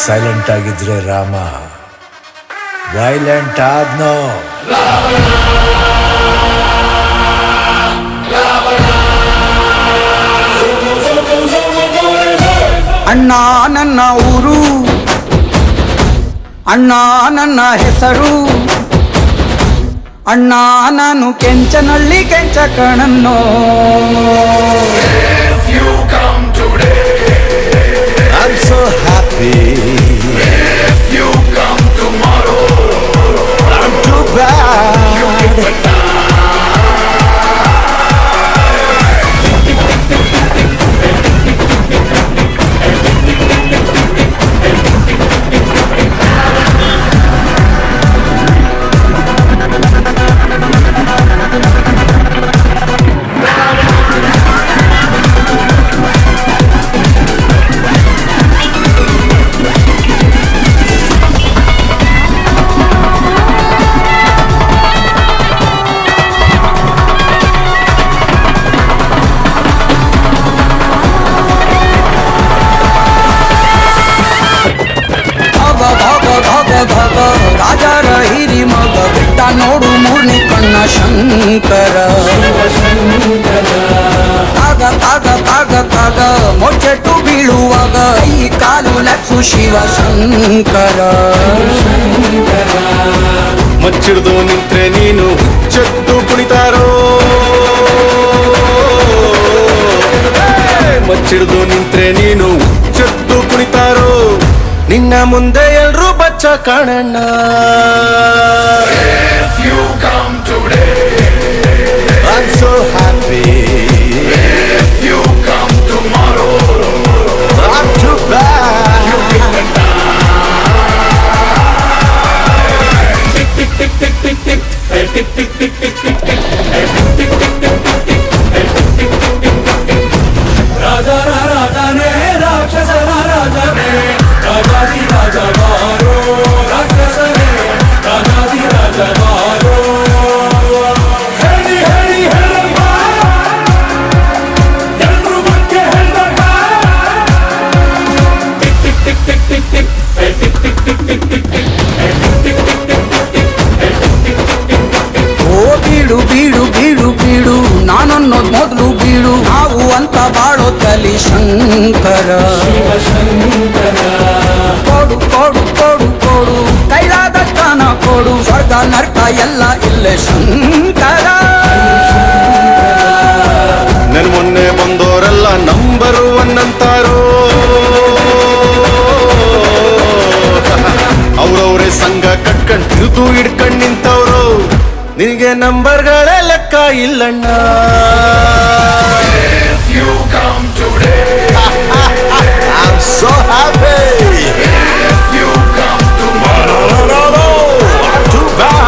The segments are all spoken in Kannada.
ಸೈಲೆಂಟ್ ಆಗಿದ್ರೆ ರಾಮ ವೈಲೆಂಟ್ ಆದ್ನೋ. ಅಣ್ಣ ನನ್ನ ಊರು, ಅಣ್ಣ ನನ್ನ ಹೆಸರು, ಅಣ್ಣ ನಾನು ಕೆಂಚನಳ್ಳಿ ಕೆಂಚ ಕಣನ್ನೋ. I'm so happy. If you come tomorrow, I'm too bad. ರಾಜರ ಹಿರಿ ಮಗ ಬಿಟ್ಟ ನೋಡು ಮೂರ್ನಿ ಕಣ್ಣ ಶಂಕರ. ಆಗ ಆಗ ಆಗ ಆಗ ಮೊಚ್ಚೆಟ್ಟು ಬೀಳುವಾಗ ಈ ಕಾಲು ಲಕ್ಷು ಶಿವ ಶಂಕರ. ಮಚ್ಚಿಡ್ದು ನಿಂತ್ರೆ ನೀನು ಹುಚ್ಚೆದ್ದು ಕುಣಿತಾರೋ, ಮಚ್ಚಿಡ್ದು ನಿಂತ್ರೆ ನೀನು ಹುಚ್ಚೆದ್ದು ಕುಣಿತಾರೋ, ನಿನ್ನ ಮುಂದೆ ಎಲ್ರೂ ಬಚ್ಚ ಕಾಣಣ್ಣ. If you come today, I'm so happy. if you come tomorrow, I'm too bad. ರಾಜನೇ ರಾಕ್ಷಸರ ರಾಜನೇ, ರಾಜಾದಿ ರಾಜ ಬಾರೋ ರಾಕ್ಷಸನೇ, ರಾಜಾದಿ ರಾಜ ಬಾರೋ. ಹೇಳಿ ಹೇಳಿ ಹೇಳಪ್ಪ, ಎಲ್ರೂ ಬಗ್ಗೆ ಹೇಳಪ್ಪ. Tick tick tick tick tick tick tick tick tick tick tick tick. ಓ ಬೀಡು ಬೀಡು ಬೀಡು ಬೀಡು ನಾನನ್ನೋದ್ ಮೊದಲು ಬೀಡು, ನಾವು ಅಂತ ಬಾಳೋ ತಲಿ ಶಂಕರ. ಕೊಡು ಕೊಡು ಕೊಡು ಕೊಡು ಕೈಲಾದಷ್ಟನ ಕೊಡು, ಸ್ವರ್ಗ ನರ್ಕ ಎಲ್ಲ ಇಲ್ಲೇ ಶಂಕರ. ನನ್ ಮೊನ್ನೆ ಬಂದೋರೆಲ್ಲ ನಂಬರ್ ಒನ್ ಅಂತಾರೋ, ಅವ್ರವ್ರೇ ಸಂಘ ಕಟ್ಕೊಂಡ್ ತಿರುದು ಹಿಡ್ಕೊಂಡ್ ನಿಂತವ್ರು, ನಿನಗೆ ನಂಬರ್ಗಳೇ ಲೆಕ್ಕ ಇಲ್ಲಣ್ಣ. If you come today, I'm so happy. if you come tomorrow, No, I'm too bad.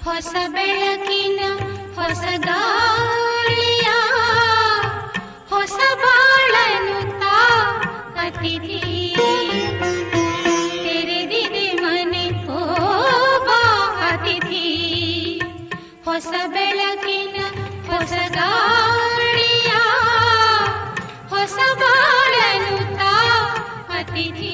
ಹೊಸ ಬೆಳಕಿನ ಹೊಸ ಗಾಳಿಯ ಹೊಸ ಬಾಳನು ತಾ ಅತಿಥಿ ತೆರೆದಿದೆ ಮನೆ ಓ ಬಾ ಅತಿಥಿ ಹೊಸ ಬೆಳಕಿನ ಹೊಸ ಗಾಳಿಯ ಹೊಸ ಬಾಳನು ತಾ ಅತಿಥಿ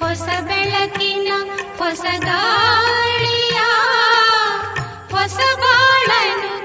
ಹೊಸ ಬೆಳಕಿನ ಹೊಸ ಗಾಳಿಯ ಹೊಸ ಬಾಳನು